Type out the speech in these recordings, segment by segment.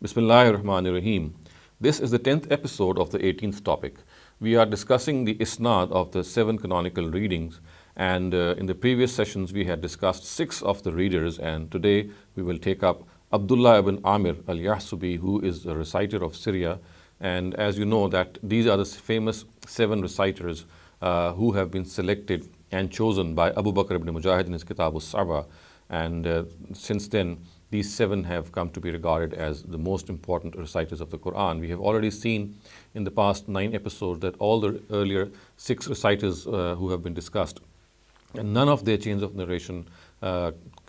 Bismillahirrahmanirrahim. This is the 10th episode of the 18th topic. We are discussing the Isnad of the 7 canonical readings, and in the previous sessions we had discussed 6 of the readers, and today we will take up Abdullah ibn Amir al-Yahsubi, who is a reciter of Syria. And as you know, that these are the famous 7 reciters who have been selected and chosen by Abu Bakr ibn Mujahid in his Kitab al-Saba, and since then these 7 have come to be regarded as the most important reciters of the Qur'an. We have already seen in the past 9 episodes that all the earlier 6 reciters who have been discussed, and none of their chains of narration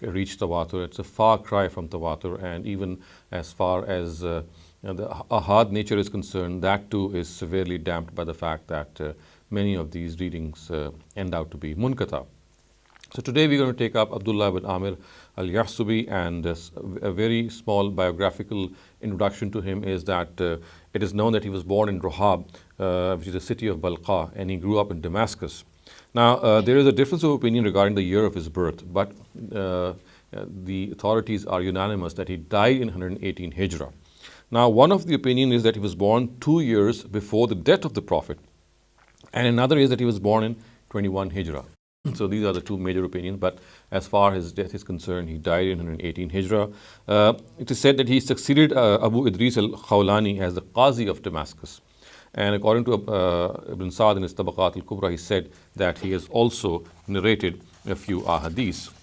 reach tawatur. It's a far cry from tawatur, and even as far as the ahad nature is concerned, that too is severely damped by the fact that many of these readings end out to be munqata. So today we're going to take up Abdullah ibn Amir al-Yahsubi, and a very small biographical introduction to him is that it is known that he was born in Rohab, which is a city of Balqa, and he grew up in Damascus. Now there is a difference of opinion regarding the year of his birth, but the authorities are unanimous that he died in 118 Hijrah. Now one of the opinion is that he was born 2 years before the death of the Prophet, and another is that he was born in 21 Hijrah. So these are the 2 major opinions, but as far as his death is concerned, he died in 118 Hijrah. It is said that he succeeded Abu Idris al-Khawlani as the Qazi of Damascus. And according to Ibn Sa'd in his Tabaqat al-Kubra, he said that he has also narrated a few ahadith.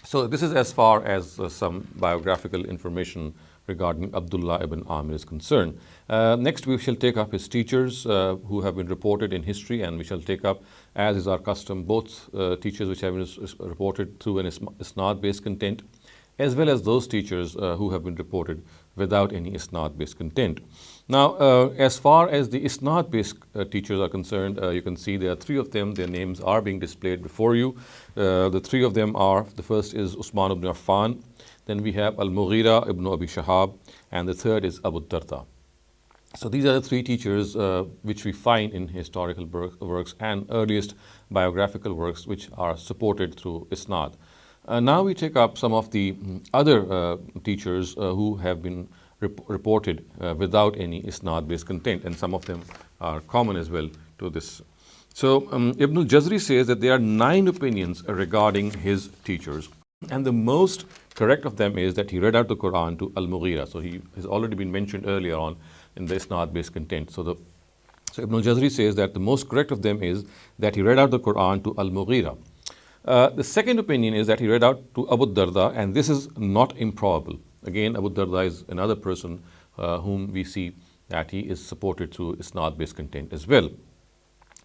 So this is as far as some biographical information regarding Abdullah ibn Amir is concerned. Next we shall take up his teachers who have been reported in history, and we shall take up, as is our custom, both teachers which have been reported through an isnad based content, as well as those teachers who have been reported without any isnad based content. Now as far as the isnad based teachers are concerned, you can see there are 3 of them. Their names are being displayed before you. The 3 of them are, the first is Usman ibn Affan, then we have Al-Mawrid ibn Abi Shahab, and the third is Abu Darda. So these are the 3 teachers which we find in historical works and earliest biographical works which are supported through isnad. Now we take up some of the other teachers who have been reported without any isnad based content, and some of them are common as well to this. So Ibn al-Jazri says that there are 9 opinions regarding his teachers, and the most correct of them is that he read out the Qur'an to Al-Mawrid. So he has already been mentioned earlier on in the isnad based content. So Ibn al-Jazri says that the most correct of them is that he read out the Qur'an to Al-Mawrid. The second opinion is that he read out to Abu Darda, and this is not improbable. Again, Abu Darda is another person whom we see that he is supported through isnad based content as well.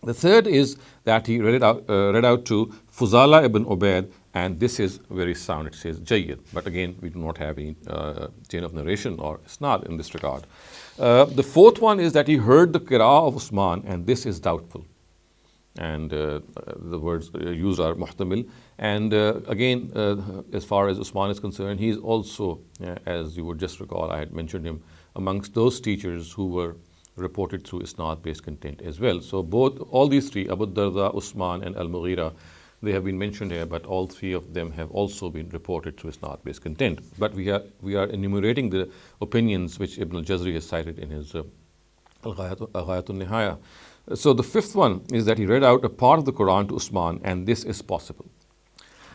The third is that he read out to Fuzala ibn Ubaid, and this is very sound. It says Jayyid, but again we do not have any chain of narration or isnad in this regard. The fourth one is that he heard the qira'ah of Usman, and this is doubtful, and the words used are muhtamil. And again, as far as Usman is concerned, he is also, as you would just recall, I had mentioned him amongst those teachers who were reported through isnad based content as well. So all these 3, Abu Darda, Usman and Al-Mawrid, they have been mentioned here, but all 3 of them have also been reported through isnad based content. But we are enumerating the opinions which Ibn al-Jazri has cited in his Al-Ghayat al-Nihaya. So the 5th one is that he read out a part of the Quran to Usman, and this is possible.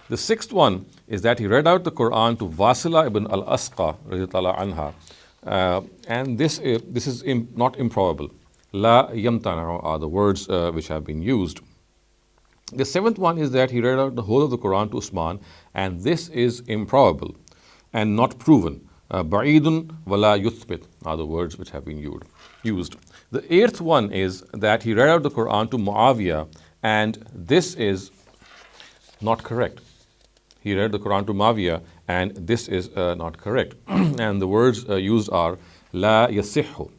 The 6th one is that he read out the Quran to Wasila ibn al-Asqa radhiyallahu anha, and this is not improbable. La yamtana are the words which have been used. The 7th one is that he read out the whole of the Quran to Usman, and this is improbable and not proven. Ba'idun wala yuthbit are the words which have been used. The 8th one is that he read out the Quran to Muawiyah, and this is not correct. He read the Quran to Muawiyah, and this is not correct. And the words used are la yasihhu.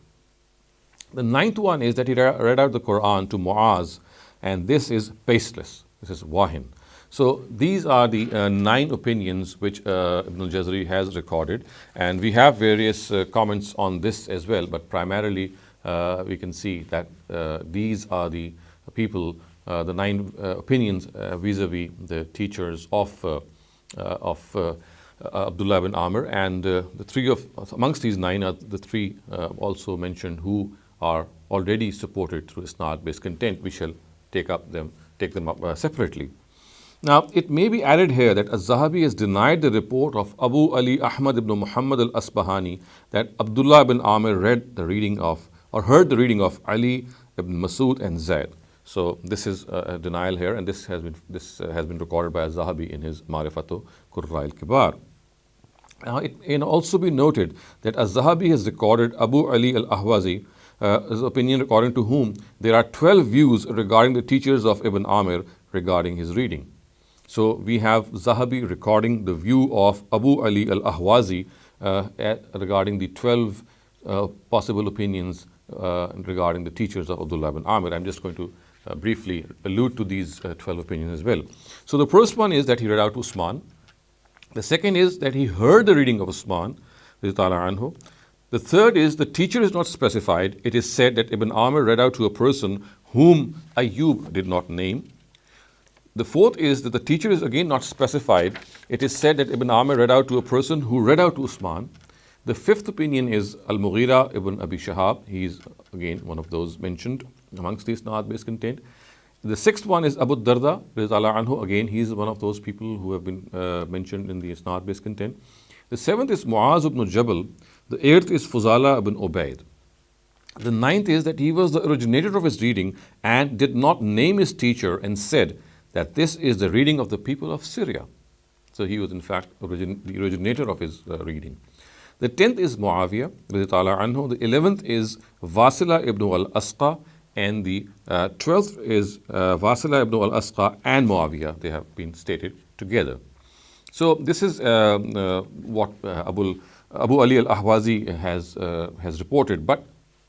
The 9th one is that he read out the Quran to Muaz, and this is baseless. This is wahin. So these are the 9 opinions which Ibn al-Jazri has recorded, and we have various comments on this as well, but primarily we can see that these are the people, the 9 opinions vis-a-vis the teachers of Abdullah ibn Amir, and the three of amongst these 9 are the 3 also mentioned who are already supported through isnad-based content. We shall take them up separately. Now, it may be added here that Az-Zahabi has denied the report of Abu Ali Ahmad ibn Muhammad al-Asbahani that Abdullah ibn Amir read the reading of or heard the reading of Ali ibn Masud and Zayd. So this is a denial here, and this has been recorded by Az-Zahabi in his Ma'rifatu Qurra al-Kibar. Now, it can also be noted that Az-Zahabi has recorded Abu Ali al-Ahwazi, his opinion according to whom there are 12 views regarding the teachers of Ibn Amir regarding his reading. So we have Zahabi recording the view of Abu Ali al-Ahwazi regarding the 12 possible opinions regarding the teachers of Abdullah ibn Amir. I'm just going to briefly allude to these 12 opinions as well. So the first one is that he read out to Usman. The second is that he heard the reading of Usman. The third is the teacher is not specified. It is said that Ibn Amir read out to a person whom Ayyub did not name. The fourth is that the teacher is again not specified. It is said that Ibn Amir read out to a person who read out to Usman. The fifth opinion is Al-Mughira ibn Abi Shahab. He is again one of those mentioned amongst these isnad-based content. The sixth one is Abu Darda radhiyallahu anhu. Again, he is one of those people who have been mentioned in the isnad-based content. The seventh is Muaz ibn Jabal. The eighth is Fuzala ibn Ubaid. The ninth is that he was the originator of his reading and did not name his teacher and said that this is the reading of the people of Syria. So he was in fact the originator of his reading. The 10th is Muawiyah radhiyallahu anhu. The 11th is Wasila ibn al-Asqa, and the 12th is Wasila ibn al-Asqa and Muawiyah. They have been stated together. So this is what Abu Ali al-Ahwazi has reported, but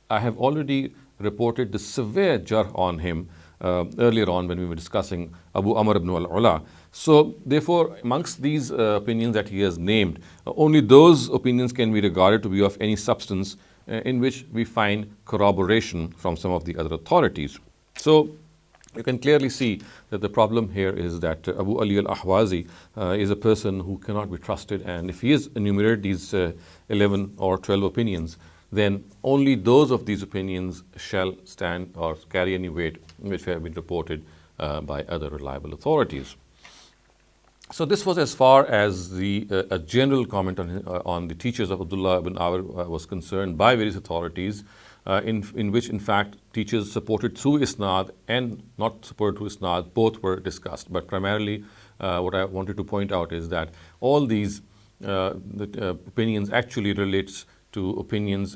I have already reported the severe jarh on him earlier on when we were discussing Abu Amr ibn al-Ula. So therefore, amongst these opinions that he has named, only those opinions can be regarded to be of any substance in which we find corroboration from some of the other authorities. So you can clearly see that the problem here is that Abu Ali al-Ahwazi is a person who cannot be trusted, and if he has enumerated these 11 or 12 opinions, then only those of these opinions shall stand or carry any weight which have been reported by other reliable authorities. So this was as far as a general comment on the teachers of Abdullah ibn Amir was concerned by various authorities, in which in fact teachers supported through isnad and not supported through isnad, both were discussed. But primarily what I wanted to point out is that all these opinions actually relates to opinions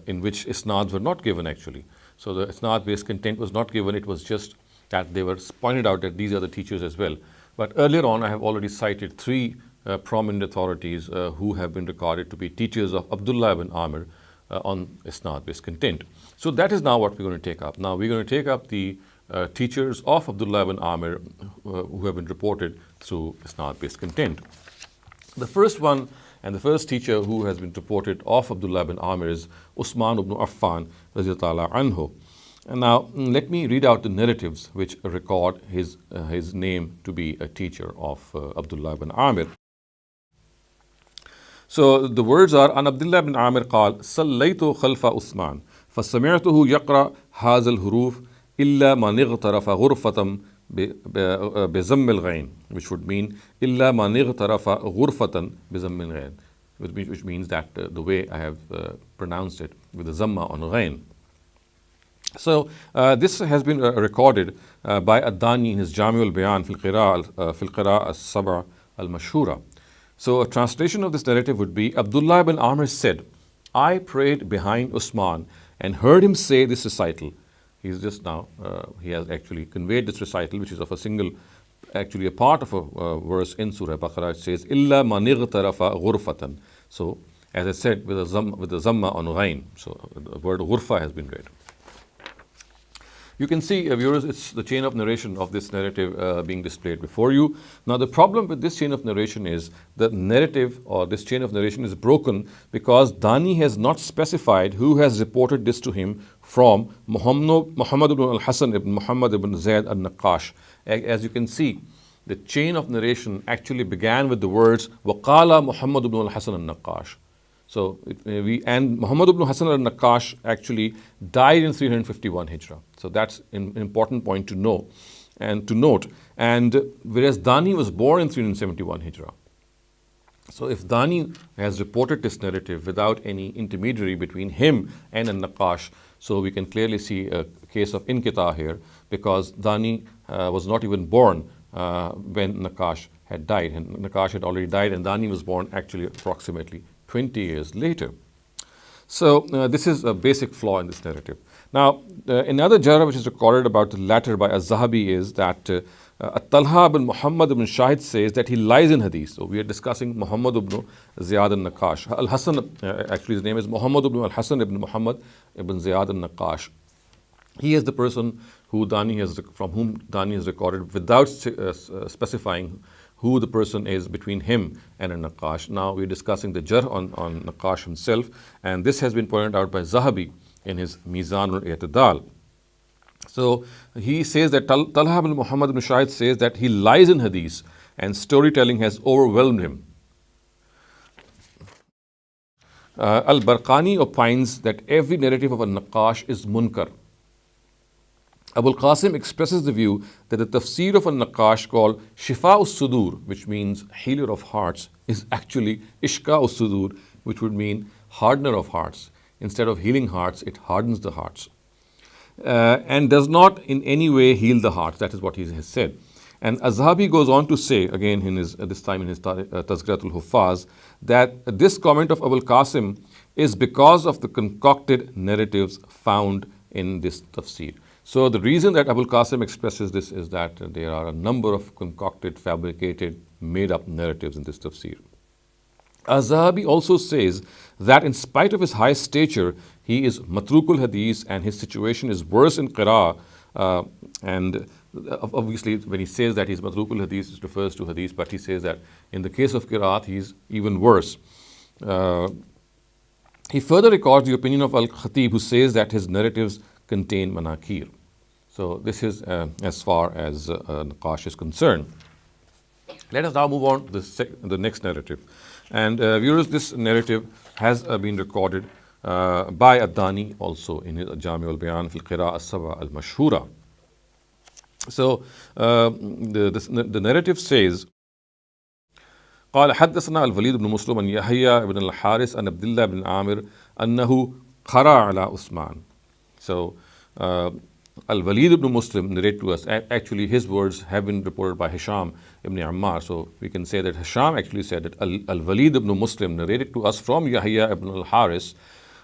in which isnads were not given actually. So the isnad-based content was not given, it was just that they were pointed out that these are the teachers as well. But earlier on, I have already cited 3 prominent authorities who have been recorded to be teachers of Abdullah ibn Amir on isnad-based content. So that is now what we're going to take up. Now we're going to take up the teachers of Abdullah ibn Amir who have been reported through isnad-based content. The first one and the first teacher who has been reported of Abdullah ibn Amir is Usman ibn Affan radhiyallahu anhu. And now let me read out the narratives which record his name to be a teacher of Abdullah ibn Amir. So the words are, An Abdullah ibn Amir قال صليت خلف عثمان فسمعته يقرأ هذا الحروف إلا من اغترف غرفة بضم الغين, which would mean إلا من اغترف غرفة بضم الغين, which means that the way I have pronounced it with the zamma on ghain. So this has been recorded by Ad-Dani in his Jami al-Bayan fil Qira'a as-Sab'a al-Mashhura. So a translation of this narrative would be, Abdullah ibn Amir said, I prayed behind Usman and heard him say this recital. He's just now, he has actually conveyed this recital, which is of a single, actually a part of a verse in Surah Baqarah. It says, Illa man ightarafa ghurfatan. So as I said, with the zamma on ghain. So the word ghurfa has been read. You can see, viewers, it's the chain of narration of this narrative being displayed before you. Now the problem with this chain of narration is the narrative or this chain of narration is broken because Dani has not specified who has reported this to him from Muhammad ibn al-Hasan ibn Muhammad ibn Zayd al-Naqash. As you can see, the chain of narration actually began with the words وَقَالَ مُحَمَّدُ ibn al-Hasan al-Naqash. So and Muhammad ibn Hasan al-Naqash actually died in 351 Hijrah. So that's an important point to know and to note. And whereas Dani was born in 371 Hijrah. So if Dani has reported this narrative without any intermediary between him and al-Naqash, so we can clearly see a case of inqita here, because Dani was not even born when Naqash had died. And Naqash had already died, and Dani was born actually approximately 20 years later. So this is a basic flaw in this narrative. Now, another jarh which is recorded about the latter by Az-Zahabi is that Talha ibn Muhammad ibn Shahid says that he lies in hadith. So we are discussing Muhammad ibn Ziyad al-Naqash. Al-Hasan, actually his name is Muhammad ibn al-Hasan ibn Muhammad ibn Ziyad al-Naqash. He is the person from whom Dani has recorded without specifying who the person is between him and al-Naqash. Now we are discussing the jarh on Naqash himself, and this has been pointed out by Zahabi in his Mizan al-I'tidal. So he says that Talha ibn Muhammad ibn Shahid says that he lies in hadith and storytelling has overwhelmed him. Al-Barqani opines that every narrative of al-Naqash is munkar. Abul Qasim expresses the view that the tafsir of al-Naqash called Shifa us-Sudur, which means healer of hearts, is actually Ishka us-Sudur, which would mean hardener of hearts. Instead of healing hearts, it hardens the hearts. And does not in any way heal the heart. That is what he has said. And Az-Zahabi goes on to say, again in his Tazkiratul Huffaz, that this comment of Abul Qasim is because of the concocted narratives found in this tafsir. So the reason that Abul Qasim expresses this is that there are a number of concocted, fabricated, made up narratives in this tafsir. Az-Zahabi also says that in spite of his high stature, he is matrukul hadith and his situation is worse in qira'ah. And obviously when he says that he's matrukul hadith, it refers to hadith, but he says that in the case of qira'at, he's even worse. He further records the opinion of Al-Khatib, who says that his narratives contain manakir. So this is as far as Naqash is concerned. Let us now move on to the next narrative. And viewers, this narrative has been recorded by Ad-Dani also in his Jami al-Bayan fil Qira'a as-Sab'a al-Mashhura. So the narrative says, قال حدثنا الوليد بن مسلم عن يحيى بن الحارث عن Abdullah ibn Amir أنه قرأ على عثمان. So Al-Walid ibn Muslim narrate to us, actually his words have been reported by Hisham ibn Ammar. So we can say that Hisham actually said that Al-Walid ibn Muslim narrated to us from Yahya ibn al-Haris,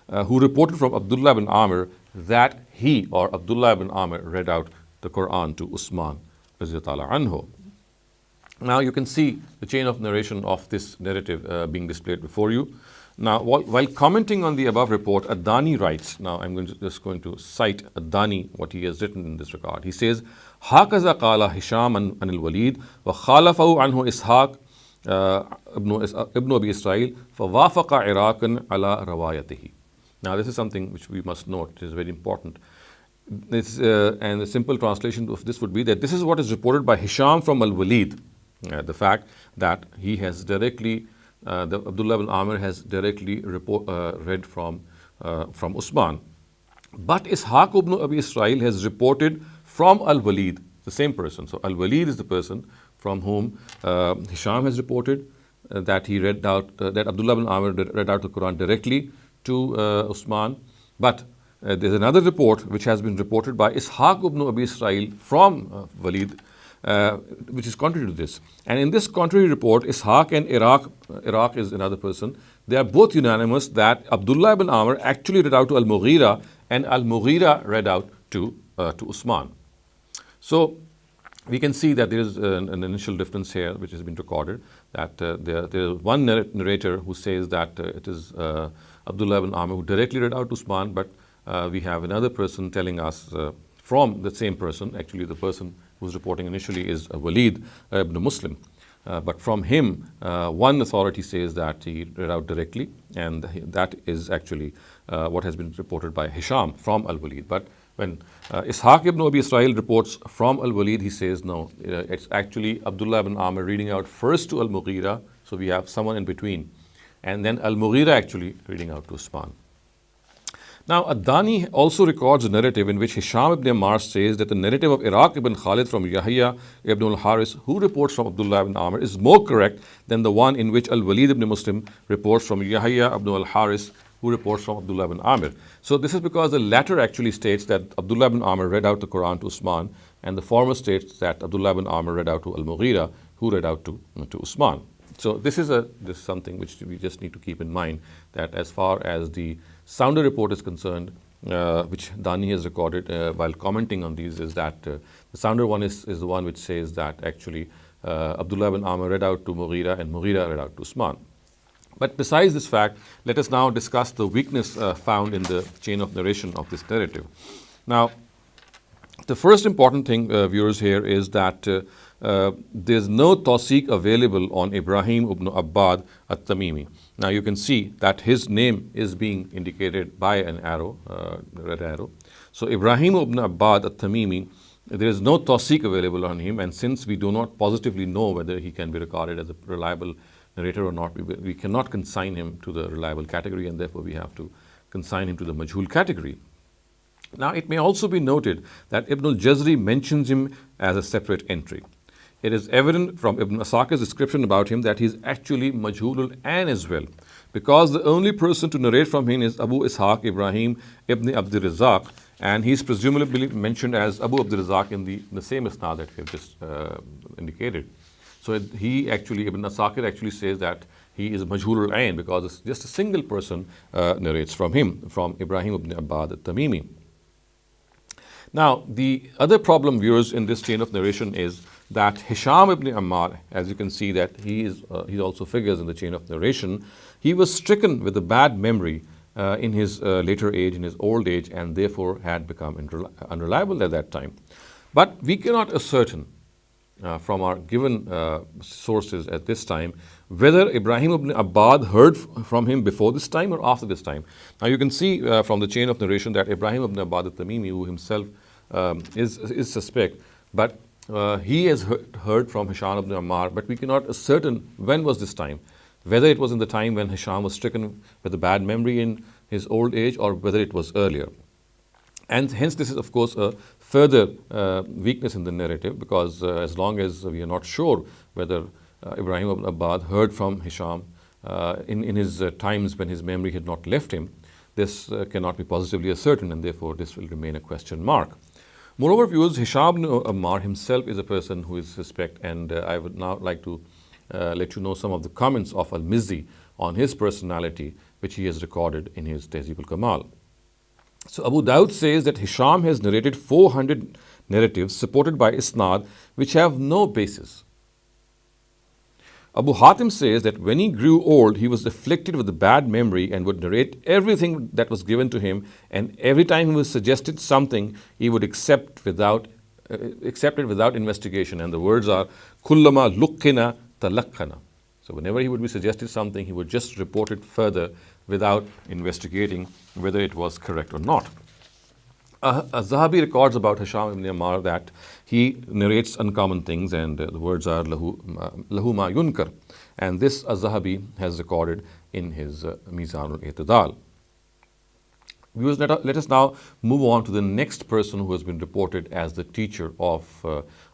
who reported from Abdullah ibn Amir that he, or Abdullah ibn Amir, read out the Qur'an to Usman radiyallahu anhu. Now you can see the chain of narration of this narrative being displayed before you. Now, while commenting on the above report, Ad-Dani writes, now I'm just going to cite Ad-Dani, what he has written in this regard. He says, هَكَذَا قَالَ هِشَامًا عَنِ الْوَلِيدِ وَخَالَفَهُ عَنْهُ إِسْحَاقُ ibn Abi Israel فَوَافَقَ عِرَاقًا عَلَى رَوَايَتِهِ. Now this is something which we must note, it is very important. And the simple translation of this would be that this is what is reported by Hisham from Al-Walid. The fact that he has directly Abdullah ibn Amir has directly read from Usman. But Ishaq ibn Abi Israel has reported from Al-Walid, the same person. So Al-Walid is the person from whom Hisham has reported that he read out, that Abdullah ibn Amir read out the Quran directly to Usman. But there's another report which has been reported by Ishaq ibn Abi Israel from Walid, which is contrary to this. And in this contrary report, Ishaq and Iraq is another person, they are both unanimous that Abdullah ibn Amr actually read out to Al-Mughira and Al-Mughira read out to Usman. So we can see that there is an initial difference here which has been recorded, that there is one narrator who says that it is Abdullah ibn Amr who directly read out to Usman, but we have another person telling us from the same person, actually the person who's reporting initially is Walid ibn Muslim. But from him, one authority says that he read out directly, and that is actually what has been reported by Hisham from Al-Walid. But When Ishaq ibn Abi Israel reports from Al-Walid, he says, no, it's actually Abdullah ibn Amir reading out first to Al-Mughira, so we have someone in between, and then Al-Mughira actually reading out to Usman. Now, Ad-Dani also records a narrative in which Hisham ibn Ammar says that the narrative of Iraq ibn Khalid from Yahya ibn al-Haris, who reports from Abdullah ibn Amr, is more correct than the one in which Al-Walid ibn Muslim reports from Yahya ibn al-Haris, who reports from Abdullah ibn Amr. So this is because the latter actually states that Abdullah ibn Amr read out the Quran to Usman, and the former states that Abdullah ibn Amr read out to Al-Mughira, who read out to Usman. So this is something which we just need to keep in mind, that as far as the sounder report is concerned, which Dani has recorded while commenting on these, is that the sounder one is the one which says that actually Abdullah ibn Amr read out to Mughira and Mughira read out to Usman. But besides this fact, let us now discuss the weakness found in the chain of narration of this narrative. Now, the first important thing, viewers, here is that there's no tawseeq available on Ibrahim ibn Abbad at-Tamimi. Now you can see that his name is being indicated by an arrow, red arrow. So Ibrahim ibn Abbad at-Tamimi, there is no tawseeq available on him, and since we do not positively know whether he can be regarded as a reliable narrator or not, we cannot consign him to the reliable category, and therefore we have to consign him to the majhul category. Now it may also be noted that Ibn al-Jazri mentions him as a separate entry. It is evident from Ibn Asakir's description about him that he is actually majhulul an as well, because the only person to narrate from him is Abu Ishaq Ibrahim ibn Abdul Razak, and he is presumably mentioned as Abu Abdul Razak in the same isnad that we have just indicated. So he actually, Ibn Asakir actually says that he is majhulul ayn because it's just a single person narrates from him, from Ibrahim ibn Abbad at-Tamimi. Now, the other problem, viewers, in this chain of narration is that Hisham ibn Ammar, as you can see that he also figures in the chain of narration, he was stricken with a bad memory in his later age, in his old age, and therefore had become unreliable at that time. But we cannot ascertain from our given sources at this time whether Ibrahim ibn Abbad heard from him before this time or after this time. Now you can see from the chain of narration that Ibrahim ibn Abbad at-Tamimi, who himself is suspect, but he has heard from Hisham ibn Ammar, but we cannot ascertain when was this time, whether it was in the time when Hisham was stricken with a bad memory in his old age or whether it was earlier. And hence this is of course a further weakness in the narrative, because as long as we are not sure whether Ibrahim ibn Abbad heard from Hisham in his times when his memory had not left him, this cannot be positively ascertained, and therefore this will remain a question mark. Moreover, viewers, Hisham ibn Ammar himself is a person who is suspect, and I would now like to let you know some of the comments of Al-Mizzi on his personality, which he has recorded in his Tehzib al-Kamal. So Abu Dawud says that Hisham has narrated 400 narratives supported by Isnad which have no basis. Abu Hatim says that when he grew old, he was afflicted with a bad memory and would narrate everything that was given to him, and every time he was suggested something, he would accept it without investigation. And the words are kullama luqqina talaqqana. So whenever he would be suggested something, he would just report it further without investigating whether it was correct or not. Az-Zahabi records about Hisham ibn Ammar that he narrates uncommon things, and the words are lahu ma yunkar, and this Az-Zahabi has recorded in his Mizan al-I'tidal. Viewers, let us now move on to the next person who has been reported as the teacher of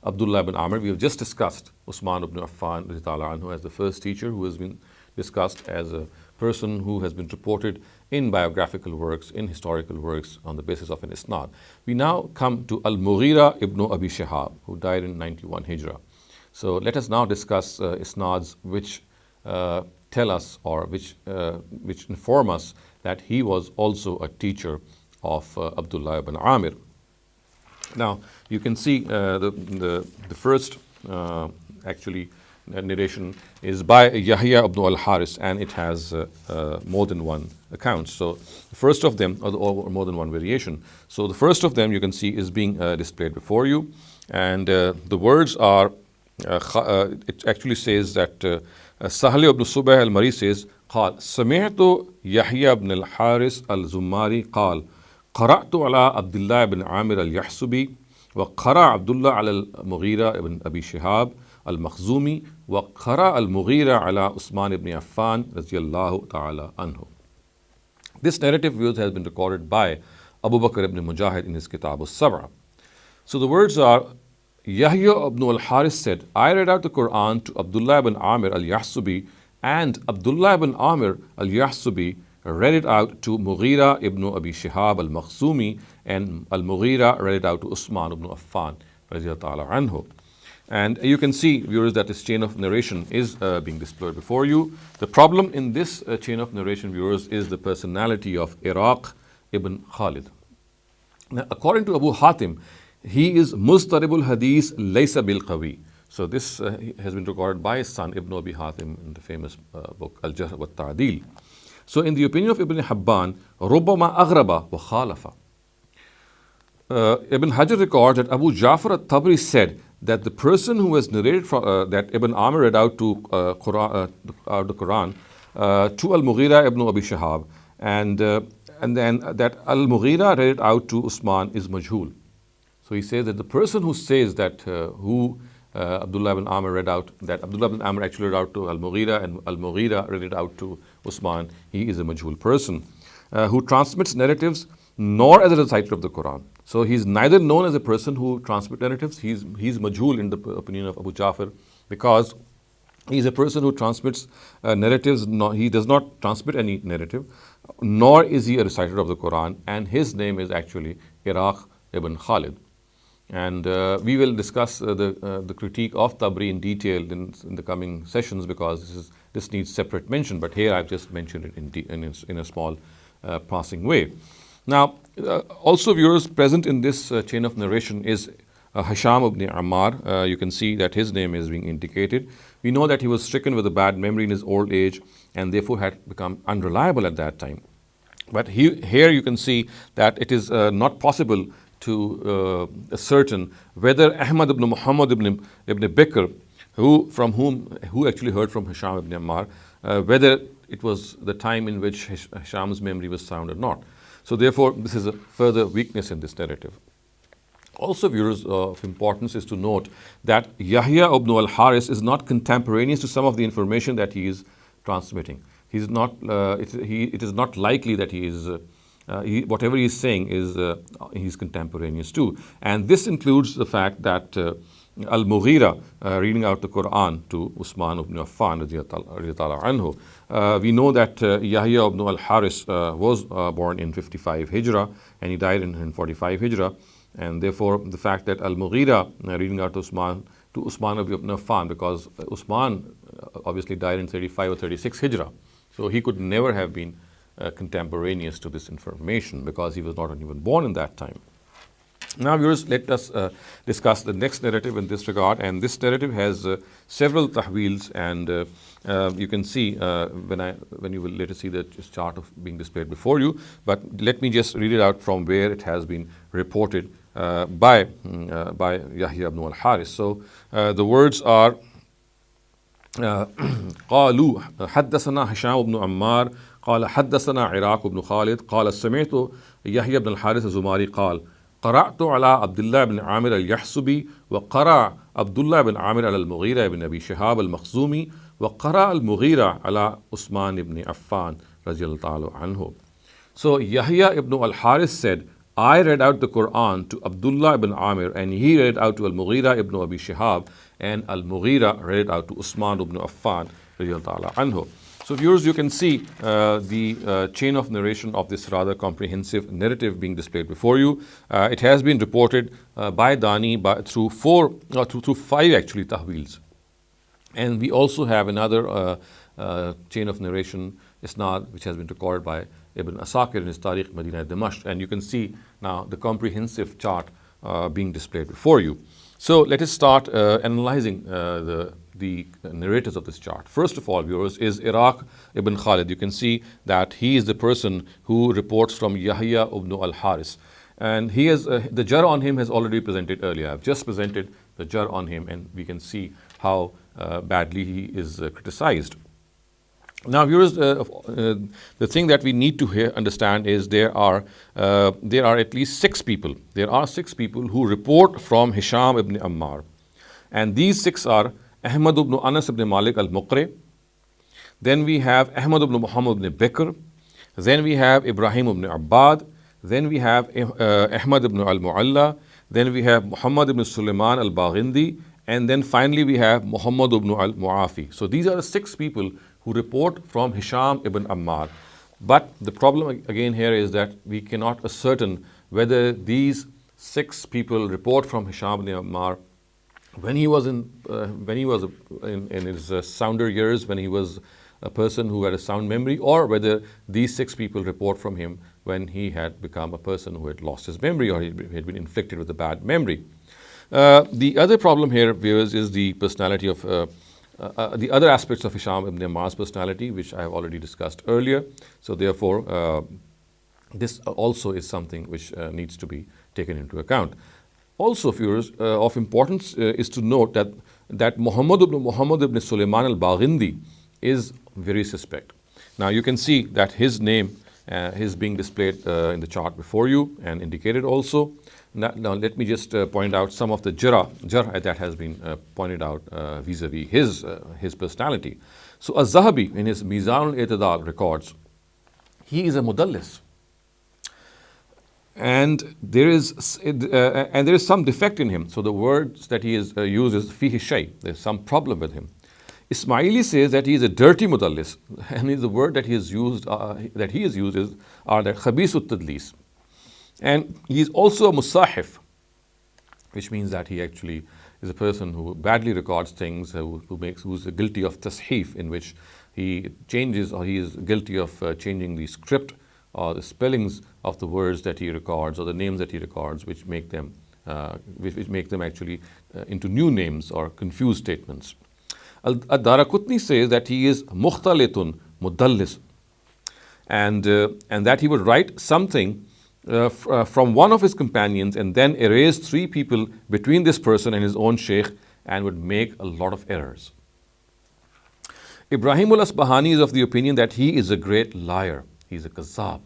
Abdullah ibn Amr. We have just discussed Usman ibn Affan as the first teacher, who has been discussed as a person who has been reported in biographical works, in historical works, on the basis of an isnad. We now come to Al-Mughira ibn Abi Shihab, who died in 91 Hijrah. So let us now discuss isnads which tell us, or which inform us that he was also a teacher of Abdullah ibn Amir. Now you can see the first narration is by Yahya ibn al-Haris, and it has more than one account. So the first of them, or more than one variation. So the first of them you can see is being displayed before you, and the words are, it actually says that Sahli ibn Subah al-Mari says, قال سمعت يحيى بن الحارث الزماري قال قرأت على Abdullah ibn Amir al-Yahsubi وقرأ Abdullah على Al-Mughira ibn Abi Shihab al-Makhzumi وقرأ Al-Mughira على Usman ibn Affan radiyallahu ta'ala anhu. This narrative has been recorded by Abu Bakr ibn Mujahid in his Kitab al-Sab'a. So the words are, Yahya ibn al-Haris said, I read out the Quran to Abdullah ibn Amir al-Yahsubi, and Abdullah ibn Amir al-Yahsubi read it out to Mughira ibn Abi Shihab al-Makhzumi, and al-Mughira read it out to Usman ibn Affan radiyallahu anhu. And you can see, viewers, that this chain of narration is being displayed before you. The problem in this chain of narration, viewers, is the personality of Iraq ibn Khalid. Now, according to Abu Hatim, he is Mustaribul Hadith Laysa bil Qawi. So this has been recorded by his son Ibn Abi Hatim in the famous book Al-Jarh wa Ta'dil. So in the opinion of Ibn Hibban, Rubbama Aghraba wa Khalafa. Ibn Hajar records that Abu Ja'far al-Tabri said that the person who has narrated from, that Ibn Amir read out to the Quran to Al-Mughira ibn Abi Shihab, and then that Al-Mughira read it out to Usman is majhul. So he says that the person who says that Abdullah ibn Amir read out, that Abdullah ibn Amir actually read out to Al-Mughira and Al-Mughira read it out to Usman, he is a majhul person who transmits narratives nor as a reciter of the Quran. So he's neither known as a person who transmits narratives, he's majhul in the opinion of Abu Ja'far, because he's a person who transmits narratives. He does not transmit any narrative, nor is he a reciter of the Quran, and his name is actually Iraq ibn Khalid. And we will discuss the critique of Tabri in detail in the coming sessions, because this needs separate mention, but here I've just mentioned it in a small passing way. Now, also, viewers, present in this chain of narration is Hisham ibn Ammar. You can see that his name is being indicated. We know that he was stricken with a bad memory in his old age and therefore had become unreliable at that time. But here you can see that it is not possible to ascertain whether Ahmad ibn Muhammad ibn Bakr, who actually heard from Hisham ibn Ammar, whether it was the time in which Hisham's memory was sound or not. So therefore, this is a further weakness in this narrative. Also, viewers, of importance is to note that Yahya ibn al-Haris is not contemporaneous to some of the information that he is transmitting. He's not. It is not likely that he is. Whatever he is saying is he's contemporaneous too, and this includes the fact that Al-Mughira reading out the Quran to Usman ibn Affan radiyallahu anhu. We know that Yahya ibn al-Haris was born in 55 Hijrah and he died in 45 Hijrah, and therefore the fact that Al-Mughira reading out to Usman ibn Affan, because Usman obviously died in 35 or 36 Hijrah, so he could never have been contemporaneous to this information because he was not even born in that time. Now, viewers, let us discuss the next narrative in this regard, and this narrative has several tahweels, and you can see when you will later see the chart of being displayed before you. But let me just read it out from where it has been reported by Yahya ibn al-Haris. So the words are قالوا حدثنا هشام بن عمار قال حدثنا عراق بن خالد قال سمعت يحيى بن الحارث الزماري قال قرأت على عبد الله بن عامر اليحسبي وقرأ عبد الله بن عامر على المغيرة بن أبي شهاب المخزومي وقرأ المغيرة على عثمان بن عفان رضي الله عنه. So Yahya ibn al-Haris said, I read out the Quran to Abdullah ibn Amir, and he read out to Al-Mughira ibn Abi Shihab, and Al-Mughira read out to Usman ibn Affan radiyallahu anhu. So viewers, you can see the chain of narration of this rather comprehensive narrative being displayed before you. It has been reported by Dani through five actually tahweels. And we also have another chain of narration, Isnad, which has been recorded by Ibn Asakir in his Tariq Medina Damashq, and you can see now the comprehensive chart being displayed before you. So let us start analyzing the narrators of this chart. First of all, viewers, is Iraq ibn Khalid. You can see that he is the person who reports from Yahya ibn al-Haris, and he has the jar on him has already presented earlier. I've just presented the jar on him, and we can see how badly he is criticized. Now, viewers, the thing that we need to understand is there are at least 6 people. There are 6 people who report from Hisham ibn Ammar. And these 6 are Ahmad ibn Anas ibn Malik al-Muqri. Then we have Ahmad ibn Muhammad ibn Bakr. Then we have Ibrahim ibn Abbad. Then we have Ahmad ibn al-Mu'alla. Then we have Muhammad ibn Sulaiman al-Baghindi. And then finally we have Muhammad ibn al-Mu'afi. So these are the 6 people who report from Hisham ibn Ammar. But the problem again here is that we cannot ascertain whether these 6 people report from Hisham ibn Ammar when he was in his sounder years, when he was a person who had a sound memory, or whether these 6 people report from him when he had become a person who had lost his memory or he had been inflicted with a bad memory. The other problem here, viewers, is the personality of the other aspects of Hisham ibn Ammar's personality, which I have already discussed earlier. So therefore, this also is something which needs to be taken into account. Also, viewers, of importance is to note that Muhammad ibn Sulaiman al-Baghindi is very suspect. Now you can see that his name is being displayed in the chart before you and indicated also. Now let me just point out some of the jarh that has been pointed out vis-a-vis his personality. So Az-Zahabi in his Mizan al-I'tidal records, he is a mudallis. And there is some defect in him. So the words that he is uses fihi shay. There's some problem with him. Ismaili says that he is a dirty mudallis, and the word that he is used are that khabisut tadlis. And he is also a musahif, which means that he actually is a person who badly records things, who's guilty of tasheef, in which he changes or he is guilty of changing the script or the spellings of the words that he records or the names that he records, which make them actually into new names or confused statements. Ad-Daraqutni says that he is mukhtalitun mudallis, and that he would write something from one of his companions and then erase 3 people between this person and his own sheikh and would make a lot of errors. Ibrahim al-Asbahani is of the opinion that he is a great liar. He is a kazzab.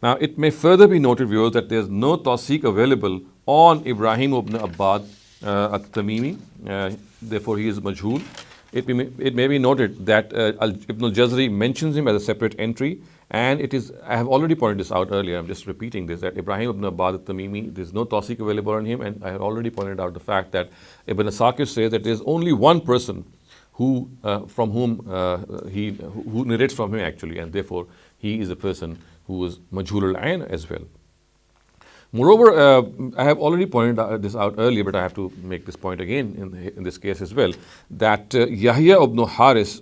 Now it may further be noted, viewers, that there is no tawseeq available on Ibrahim ibn Abbad at-Tamimi. Therefore he is majhul. It may be noted that Ibn al-Jazari mentions him as a separate entry. And it is, I have already pointed this out earlier, I'm just repeating this, that Ibrahim ibn Abbad al-Tamimi, there is no tawseeq available on him, and I have already pointed out the fact that Ibn Asakir says that there is only one person who narrates from him actually, and therefore he is a person who is majhul al-ain as well. Moreover, I have already pointed this out earlier, but I have to make this point again in this case as well, that Yahya ibn Haris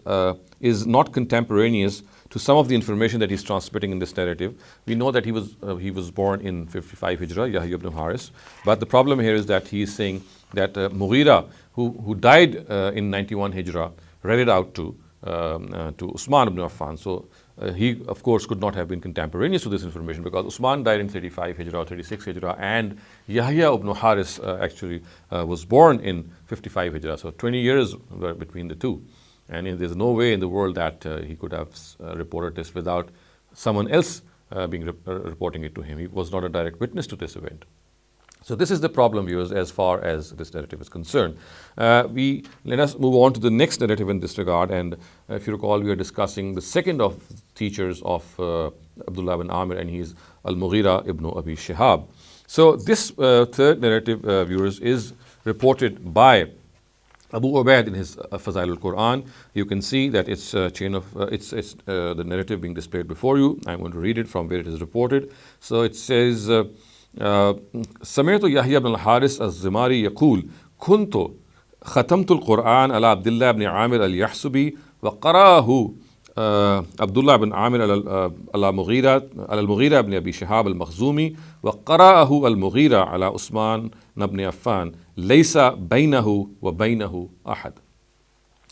is not contemporaneous to some of the information that he's transmitting in this narrative. We know that he was born in 55 Hijrah, Yahya ibn Haris, but the problem here is that he is saying that Mughira, who died in 91 Hijrah, read it out to Usman ibn Affan. So he, of course, could not have been contemporaneous to this information because Usman died in 35 Hijrah, 36 Hijrah, and Yahya ibn Haris actually was born in 55 Hijrah. So 20 years were between the two. And there's no way in the world that he could have reported this without someone else reporting it to him. He was not a direct witness to this event. So this is the problem, viewers, as far as this narrative is concerned. Let us move on to the next narrative in this regard. And if you recall, we are discussing the second of teachers of Abdullah ibn Amir, and he is Al-Mughira ibn Abi Shihab. So this third narrative, viewers, is reported by Abu Ubaid in his Fazail al-Qur'an. You can see that it's a chain of the narrative being displayed before you. I'm going to read it from where it is reported. So it says, سمعت يحيى بن الحارث الزماري يقول كنت ختمت القرآن على عبد الله بن عامر اليحسبي وقرأه عبد الله بن عامر على المغيرة بن أبي شهاب المخزومي وقرأه المغيرة على عثمان بن عفان ليس بينه وبينه أحد.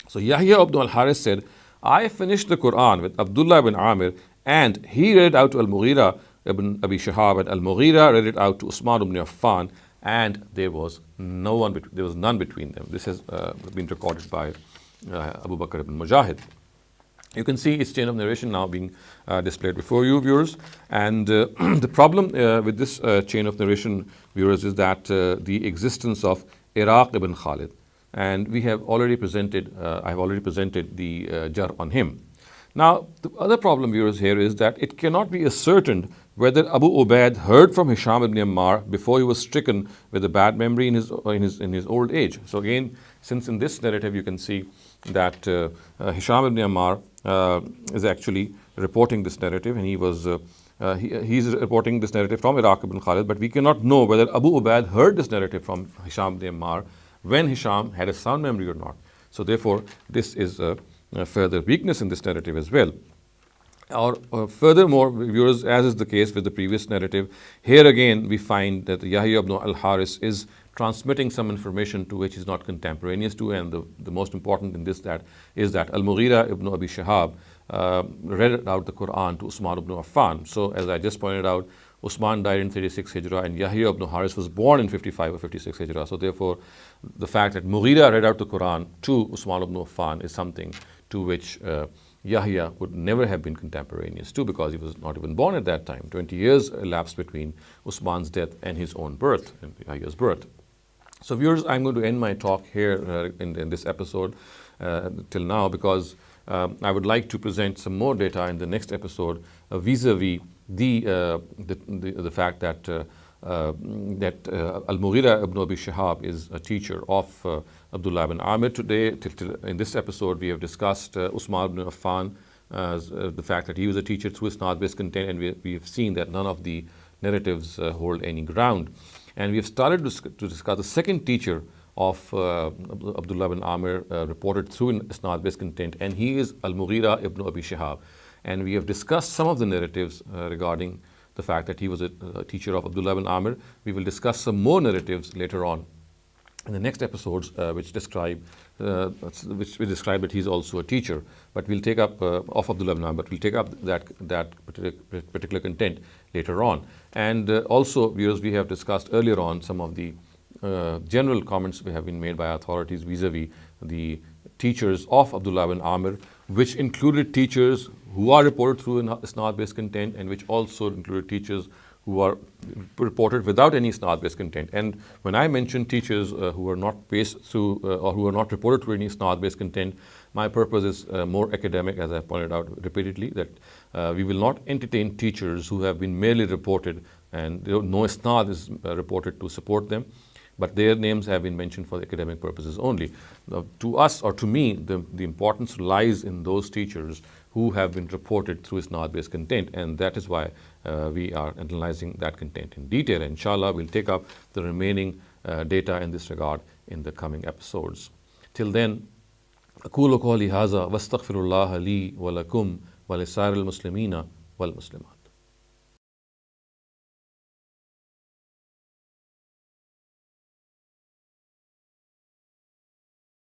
So Yahya ibn al-Harith said, I finished the Quran with Abdullah ibn Amir and he read it out to Al-Mughira ibn Abi Shihab, and Al-Mughira read it out to Usman ibn Affan, and there was none between them. This has been recorded by Abu Bakr ibn Mujahid. You can see its chain of narration now being displayed before you, viewers. And the problem with this chain of narration, viewers, is that the existence of Iraq ibn Khalid. And we have already presented, I have already presented the jar on him. Now, the other problem, viewers, here is that it cannot be ascertained whether Abu Ubaid heard from Hisham ibn Ammar before he was stricken with a bad memory in his old age. So again, since in this narrative you can see that Hisham ibn Ammar is actually reporting this narrative, and he's reporting this narrative from Iraq ibn Khalid, but we cannot know whether Abu Ubaid heard this narrative from Hisham ibn Ammar when Hisham had a sound memory or not. So therefore, this is a further weakness in this narrative as well. Or furthermore, viewers, as is the case with the previous narrative, here again we find that Yahya ibn al-Haris is transmitting some information to which is not contemporaneous to, and the most important in this is that Al-Mughira ibn Abi Shihab read out the Qur'an to Usman ibn Affan. So as I just pointed out, Usman died in 36 Hijrah and Yahya ibn Haris was born in 55 or 56 Hijrah. So therefore, the fact that Mughira read out the Quran to Usman ibn Affan is something to which Yahya would never have been contemporaneous to, because he was not even born at that time. 20 years elapsed between Usman's death and his own birth, and Yahya's birth. So viewers, I'm going to end my talk here in this episode till now, because I would like to present some more data in the next episode vis-a-vis the fact that Al-Mughira ibn Abi Shihab is a teacher of Abdullah ibn Amir. Today, in this episode, we have discussed Usman ibn Affan, the fact that he was a teacher through isnad-based content, and we have seen that none of the narratives hold any ground. And we have started to discuss the second teacher of Abdullah ibn Amir reported through isnad-based content, and he is Al-Mughira ibn Abi Shihab. And we have discussed some of the narratives regarding the fact that he was a teacher of Abdullah ibn Amir. We will discuss some more narratives later on in the next episodes which describe that he's also a teacher. But we'll take up of Abdullah ibn Amir, but we'll take up that particular content later on. And also, viewers, we have discussed earlier on some of the general comments that have been made by authorities vis-a-vis the teachers of Abdullah ibn Amir, which included teachers who are reported through isnad-based content, and which also included teachers who are reported without any isnad-based content. And when I mention teachers who are not based through or who are not reported through any isnad-based content, my purpose is more academic, as I pointed out repeatedly, that we will not entertain teachers who have been merely reported and no isnad is reported to support them, but their names have been mentioned for academic purposes only. Now, to us, or to me, the importance lies in those teachers who have been reported through isnad-based content, and that is why we are analyzing that content in detail. Inshallah, we'll take up the remaining data in this regard in the coming episodes. Till then, أقول قولي هذا واستغفر الله لي ولكم ولسائر المسلمين والمسلمات.